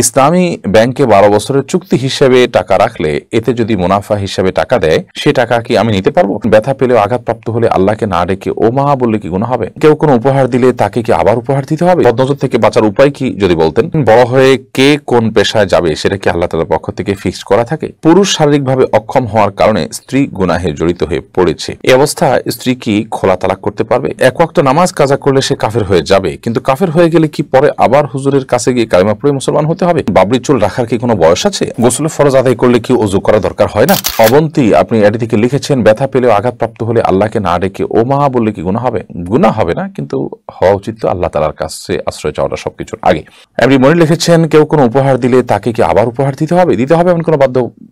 ইসলামী ব্যাংকে 12 বছরের চুক্তি হিসেবে টাকা রাখলে এতে যদি মুনাফা হিসেবে টাকা দেয় সে টাকা কি আমি নিতে পারবো? ব্যথা পেলেও আঘাতপ্রাপ্ত হলে আল্লাহকে না ডেকে ও মা বললে কি গুনাহ হবে? কেউ কোনো উপহার দিলে তাকে কি আবার উপহার দিতে হবে? বদনজর থেকে বাঁচার উপায় কি যদি বলতেন। বড় হয়ে কে কোন পেশায় যাবে সেটা কি আল্লাহ তাআলার পক্ষ থেকে ফিক্সড করা থাকে? পুরুষ শারীরিকভাবে অক্ষম হওয়ার কারণে স্ত্রী গুনাহে জড়িত হয়ে পড়েছে, এই অবস্থা স্ত্রী কি খোলা তালাক করতে পারবে? এক ওয়াক্ত নামাজ কাজা করলে সে কাফের হয়ে যাবে, কিন্তু কাফের হয়ে গেলে কি পরে আবার হুজুরের কাছে গিয়ে কালিমা পড়ে মুসলমান হতে হবে? বাবরি চুল রাখার কি কোনো বয়স আছে? গোসলের ফরজ আদায় করলে কি ওযু করা দরকার হয় না? অবন্তী আপনি এটি থেকে লিখেছেন, ব্যথা পেলেও আঘাতপ্রাপ্ত হলে আল্লাহকে না ডেকে ও মা বললে কি গুনাহ হবে? গুনাহ হবে না, কিন্তু হওয়া উচিত তো আল্লাহ তাআলার কাছে আশ্রয় চাওয়াটা সবকিছুর আগে। এমনি মনে লিখেছেন, কেউ কোনো উপহার দিলে তাকে কি আবার উপহার দিতে হবে? দিতে হবে এমন কোনো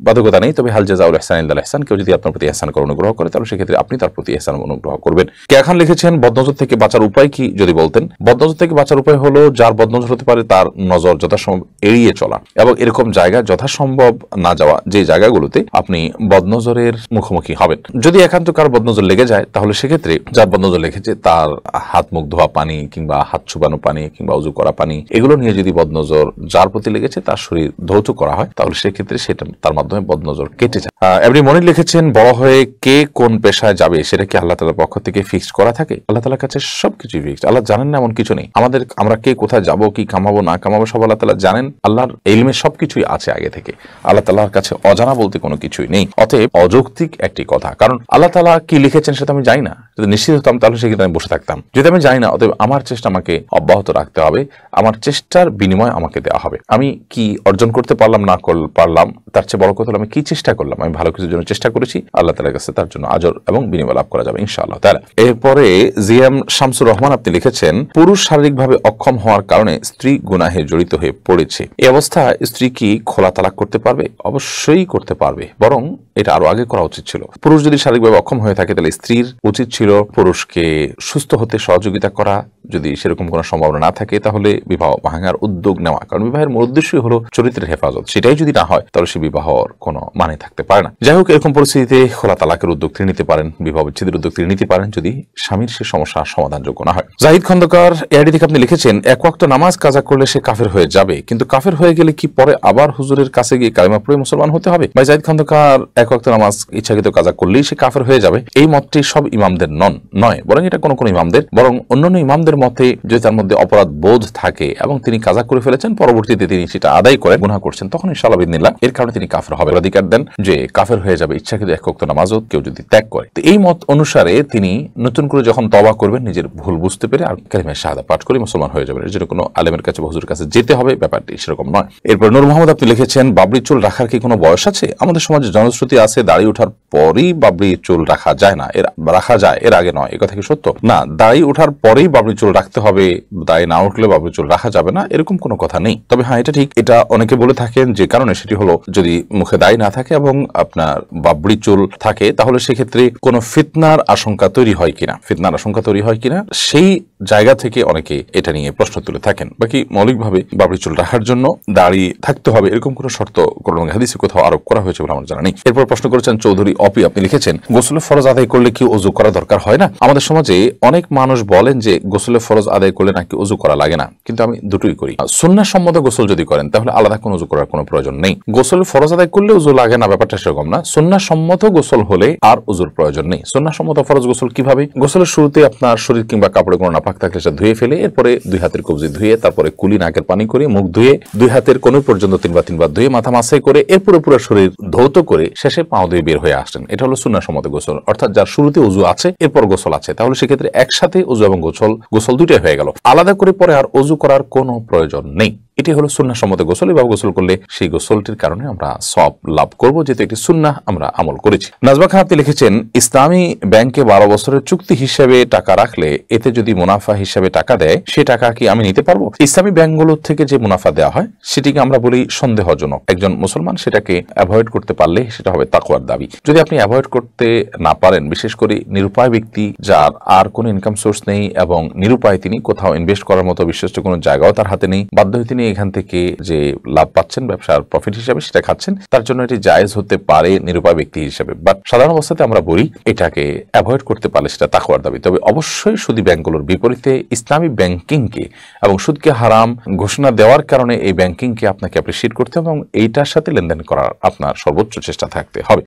বাধ্যকতা নেই, তবে হাল জাযাউল ইহসান ইল্লাল ইহসান। কেউ যদি আপনার প্রতি ইহসান করে অনুগ্রহ করে তাহলে সেক্ষেত্রে আপনি তার প্রতি ইহসান অনুগ্রহ করবেন। কে এখন লিখেছেন, বদনজর থেকে বাঁচার উপায় কি যদি বলতেন। বদনজর থেকে বাঁচার উপায় হলো যার বদনজর হতে পারে তার নজর যথাসম্ভব এড়িয়ে চলা এবং এরকম জায়গা যথাসম্ভব না যাওয়া, যে জায়গাগুলোতে আপনি বদনজরের মুখোমুখি হবেন। যদি একান্ত কার বদনজর লেগে যায় তাহলে সেক্ষেত্রে যার বদনজর লেগেছে তার হাত মুখ ধোয়া পানি কিংবা হাত ছুবানো পানি কিংবা উযু করা পানি এগুলো নিয়ে যদি বদনজর যার প্রতি লেগেছে তার শরীর ধৌত করা হয় তাহলে সেক্ষেত্রে সেটা তার মাধ্যমে বদনজর কেটে যায়। এমনি মনে লিখেছেন, বড় হয়ে কে কোন পেশায় যাবে সেটা কি আল্লাহ তাআলার পক্ষ থেকে ফিক্সড করা থাকে? আল্লাহ তাআলার কাছে সবকিছু ফিক্সড। আল্লাহ জানেন না এমন কিছু নেই। আমরা কে কোথায় যাব, কি কামাবো না কামাবো সব আল্লাহ তাআলা জানেন। আল্লাহর ইলমে সবকিছুই আছে আগে থেকে। আল্লাহ তাআলার কাছে অজানা বলতে কোনো কিছুই নেই। অতএব অযৌক্তিক একটি কথা, কারণ আল্লাহ তাআলা কি লিখেছেন সেটা আমি জানি না। যদি নিশ্চিত হতাম তাহলে সেক্ষেত্রে আমি বসে থাকতাম। যদি আমি জানি না, অতএব আমার চেষ্টা আমাকে অব্যাহত রাখতে হবে, আমার চেষ্টার বিনিময় আমাকে দেওয়া হবে। আমি কি অর্জন করতে পারলাম না পারলাম তার চেয়ে বড় কথা হলো আমি কি চেষ্টা করলাম। আমি ভালো কিছুর জন্য চেষ্টা করেছি, আল্লাহ তাআলার কাছে তার জন্য আজর এবং বিনিময় লাভ করা যাবে ইনশাআল্লাহ তাআলা। এরপরে জিএম শামসুর রহমান আপনি লিখেছেন, পুরুষ শারীরিকভাবে অক্ষম হওয়ার কারণে স্ত্রী গুনাহে জড়িত হয়ে পড়েছে, এই অবস্থায় স্ত্রী কি খোলা তালাক করতে পারবে? অবশ্যই করতে পারবে, বরং এটা আরো আগে করা উচিত ছিল। পুরুষ যদি শারীরিকভাবে অক্ষম হয়ে থাকে তাহলে স্ত্রীর উচিত ছিল পুরুষকে সুস্থ হতে সহযোগিতা করা। যদি সেরকম কোনো সম্ভাবনা না থাকে তাহলে বিবাহ ভাঙার উদ্যোগ নেওয়া, কারণ বিবাহের মূল উদ্দেশ্যই হলো চরিত্রের হেফাজত। সেটাই যদি না হয় তাহলে সে বিবাহর কোনো মানে থাকতে পারে না। যাই হোক, এরকম পরিস্থিতিতে খোলা তালাকের উদ্যোগ তিনি নিতে পারেন, বিবাহ বিচ্ছেদের উদ্যোগ তিনি নিতে পারেন যদি স্বামীর সে সমস্যা সমাধানযোগ্য না হয়। জাহিদ খন্দকার এআইডি থেকে আপনি লিখেছেন, এক ওয়াক্ত নামাজ কাজা করলে সে কাফের হয়ে যাবে, কিন্তু কাফের হয়ে গেলে কি পরে আবার হুজুরের কাছে গিয়ে কালিমা পড়ে মুসলমান হতে হবে? ভাই জাহিদ খন্দকার, এক ওয়াক্ত নামাজ ইচ্ছাকৃত কাজা করলেই সে কাফের হয়ে যাবে এই মতটি সব ইমামদের নয়, বরং এটা কোন ইমামদের, বরং অন্যান্য ইমামদের মতে যদি তার মধ্যে অপরাধ বোধ থাকে এবং তিনি কাজা করে ফেলেছেন, পরবর্তীতে তিনি সেটা আদায় করে গুনাহ করছেন, তখন ইনশাআল্লাহ বিদিনিল্লাহ এর কারণে তিনি কাফের হবে। অধিকার দেন যে কাফের হয়ে যাবে ইচ্ছাকৃত এক ওয়াক্ত নামাজও কেউ যদি ত্যাগ করে। তো এই মত অনুসারে তিনি নতুন করে যখন তওবা করবেন, নিজের ভুল বুঝতে পেরে আর কালিমা শাহাদা পাঠ করে মুসলমান হয়ে যাবেন। এর জন্য কোনো আলেমের কাছে বা হুজুরের কাছে যেতে হবে, ব্যাপারটি সেরকম নয়। এরপর নূর মোহাম্মদ আপনি লিখেছেন, বাবরি চুল রাখার কি কোনো বয়স আছে? আমাদের সমাজে জনশ্রুতি আছে দাড়ি ওঠার পরেই বাবরি চুল রাখা যায় না, রাখা যায়, এর আগে নয়। এ কথা কি সত্য? না, দাড়ি ওঠার পরেই বাবরি চুল রাখতে হবে, দাড়ি না উঠলে বাবরি চুল রাখা যাবে না, এরকম কোনো কথা নেই। তবে হ্যাঁ, এটা ঠিক, এটা অনেকে বলে থাকেন যে কারণে, সেটি হলো যদি মুখে দাড়ি না থাকে এবং আপনার বাবরি চুল থাকে তাহলে সেক্ষেত্রে কোনো ফিতনার আশঙ্কা তৈরি হয় কিনা সেই জায়গা থেকে অনেকে এটা নিয়ে প্রশ্ন তুলে থাকেন। বাকি মৌলিকভাবে বাবরি চুল রাখার জন্য দাড়ি থাকতে হবে এরকম কোনো শর্ত কোরআন হাদিসে কোথাও আরোপ করা হয়েছে বলে আমার জানা নেই। এরপর প্রশ্ন করেছেন চৌধুরী অপি, আপনি লিখেছেন, গোসলের ফরজ আদায় করলে কি ওযু করা দরকার হয় না? আমাদের সমাজে অনেক মানুষ বলেন যে গোসলের ফরজ আদায় করলে নাকি ওযু করা লাগে না, কিন্তু আমি দুটোই করি। সুন্নাহ সম্মত গোসল যদি করেন তাহলে আলাদা কোনো ওযু করার কোনো প্রয়োজন নেই। গোসলের ফরজ আদায় করলে ওযু লাগে না, ব্যাপারটা সেরকম না। সুন্নাহ সম্মত গোসল হলে আর ওযুর প্রয়োজন নেই। সুন্নাহ সম্মত ফরজ গোসল কিভাবে? গোসলের শুরুতে আপনার শরীর কিংবা কাপড়ে কোনো নাপাক থাকলে সেটা ধুয়ে ফেলে এরপরে দুই হাতের কবজি ধুয়ে, তারপরে কুলি নাকের পানি করে, মুখ ধুয়ে, দুই হাতের কোণ পর্যন্ত তিনবার ধুয়ে, মাথা মাসাই করে, এরপরে পুরো শরীর ধৌত করে শেষে পাও ধুয়ে বের হয়ে আসেন। এটা হলো সুন্নাহ সম্মত গোসল, অর্থাৎ যার শুরুতে ওযু আছে এরপর গোসল আছে, তাহলে সেক্ষেত্রে একসাথে ওযু এবং গোসল দুইটাই হয়ে গেল। আলাদা করে পরে আর ওযু করার কোনো প্রয়োজন নেই। এটি হলো সুন্নাহ সম্মত গোসল। এভাবে গোসল করলে সেই গোসলটির কারণে আমরা সওয়াব লাভ করব, যেহেতু একটি সুন্নাহ আমরা আমল করেছি। নাজবা খান আপনি লিখেছেন, ইসলামী ব্যাংকে 12 বছরের চুক্তি হিসেবে টাকা রাখলে এতে যদি মুনাফা হিসেবে টাকা দেয় সে টাকা কি আমি নিতে পারবো? ইসলামী ব্যাংকগুলোর থেকে যে মুনাফা দেওয়া হয় সেটিকে আমরা বলি সন্দেহজনক। একজন মুসলমান সেটাকে অ্যাভয়েড করতে পারলে সেটা হবে তাকওয়ার দাবি। যদি আপনি অ্যাভয়েড করতে না পারেন, বিশেষ করে নিরুপায় ব্যক্তি যার আর কোনো ইনকাম সোর্স নেই এবং নিরুপায়, তিনি কোথাও ইনভেস্ট করার মতো বিশ্বস্ত কোনো জায়গাও তার হাতে নেই, বাধ্য হয়ে তিনি এখান থেকে যে লাভ পাচ্ছেন ব্যবসার প্রফিট হিসাবে সেটা খাচ্ছেন, তার জন্য এটি জায়েজ হতে পারে নিরুপায় ব্যক্তি হিসেবে। বাট সাধারণ অবস্থাতে আমরা বলি এটাকে অ্যাভয়েড করতে পারলে সেটা তাকওয়ার দাবি। তবে অবশ্যই সুদী ব্যাংকগুলোর বিপরীত বিপরীতে ইসলামী ব্যাংকিংকে এবং সুদকে হারাম ঘোষণা দেওয়ার কারণে এই ব্যাংকিংকে আপনাকে অ্যাপ্রিসিয়েট করতে হবে এবং এইটার সাথে লেনদেন করার আপনার সর্বোচ্চ চেষ্টা থাকতে হবে।